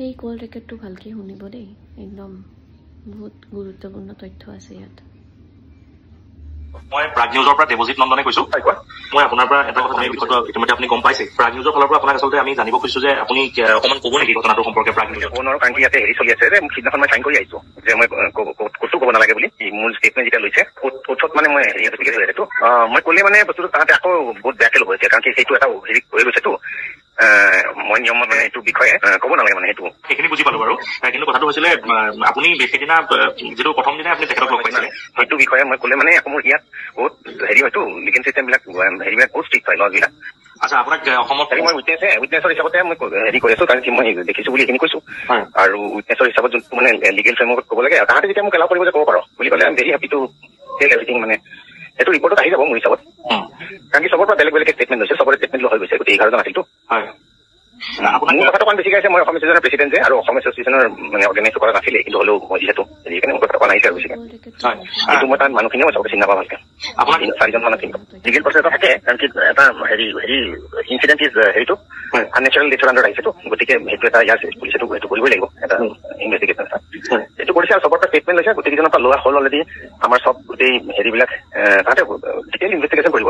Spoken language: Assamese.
এই কল ৰেকৰ্ডটো ভালকে শুনিব দেই, একদম বহুত গুৰুত্বপূৰ্ণ তথ্য আছে ইয়াত। মই প্ৰাগ নিউজৰ পৰা দেৱজিৎ নন্দনে কৈছো। মই আপোনাৰ পৰা এটা কথা বিষয়টো ইতিমধ্যে আপুনি গম পাইছে। প্ৰাগ নিউজৰ ফালৰ পৰা আপোনাক আচলতে আমি জানিব খুজিছো যে আপুনি অকণমান ক'ব নেকি ঘটনাটোৰ সম্পৰ্কে? প্ৰাগ নিউজৰ কাৰণ কি ইয়াতে হেৰি চলি আছে যে সিদিনাখন মই চাইন কৰি আহিছো যে মই ক'তো ক'ব নালাগে বুলি। মোৰ ষ্টেটমেণ্ট যেতিয়া লৈছে ওচৰত মানে মই হেৰি হৈ আছেতো মই ক'লে মানে বস্তুটো তাহাঁতে আকৌ বহুত বেয়াকে ল'ব হৈছে, কাৰণ কি সেইটো এটা হেৰি হৈ গৈছেতো। মই নিয়মত মানে এইটো বিষয়ে ক'ব নালাগে মানে সেইটো। সেইখিনি বুজি পালো বাৰু, কিন্তু কথাটো হৈছিলে আপুনি সেইদিনা যিটো প্ৰথম দিনাই আপুনি তেখেতক লগ পাইছিলে সেইটো বিষয়ে মই ক'লে মানে আকৌ মোৰ ইয়াত বহুত হেৰি হয়তো লিগেল চিষ্টেম বিলাক হেৰিবিলাক বহুত ষ্ট্ৰিক্ট হয়, লজ বিলাক। আচ্ছা, আপোনাক অসমত মই উইটনেছৰ হিচাপতে মই হেৰি কৰি আছো, কাৰণ কি মই দেখিছো বুলি এইখিনি কৈছো। আৰু উইটনেছৰ হিচাপত যোনটো মানে লিগেল ফ্ৰেমৱৰ্কত ক'ব লাগে, তাহাঁতে যেতিয়া মোক এলাউ কৰিব যে ক'ব পাৰো বুলি ক'লে I am very happy to tell everything. মানে সেইটো ৰিপৰ্টত আহি যাব মোৰ হিচাপত, কাৰণ কি চবৰ পৰা বেলেগ বেলেগ ষ্টেটমেণ্ট হৈছে, চবৰে ষ্টেটমেণ্ট হৈ গৈছে, গোটেই 11জন আছিলতো। মোৰ কথাটো অকণ বেছিকে আছে, মই অসম এছ'চিয়েশ্যনৰ প্ৰেচিডেণ্ট যে, আৰু অসম এছ'চিয়েশ্যনৰ মানে অৰ্গেনাইজ কৰা নাছিলে, কিন্তু হ'লেও মই যিহেতু সেইকাৰণে মোৰ কথা অকণ আহিছে আৰু বেছিকে। কিন্তু মই তাত মানুহখিনিও মই চবকে চিনি নাপাওঁ ভালকে, 4জন মান আছিল। লিগেল প্ৰচেছ এটা থাকে, কাৰণ কি এটা হেৰি ইনচিডেণ্ট ইজ হেৰিটো আননেচাৰেল ডেথৰ আণ্ডাৰত আহিছেতো, গতিকে সেইটো এটা ইয়াৰ পুলিচেতো সেইটো কৰিবই লাগিব, এটা ইনভেষ্টিগেশ্যন এটা সেইটো কৰিছে। আৰু চবৰ পৰা ষ্টেটমেণ্ট লৈছে, গোটেইকেইজনৰ পৰা লোৱা হ'ল অলৰেডি। আমাৰ চব গোটেই হেৰিবিলাক তাহাঁতে ডিটেইল ইনভেষ্টিগেশ্যন কৰিব।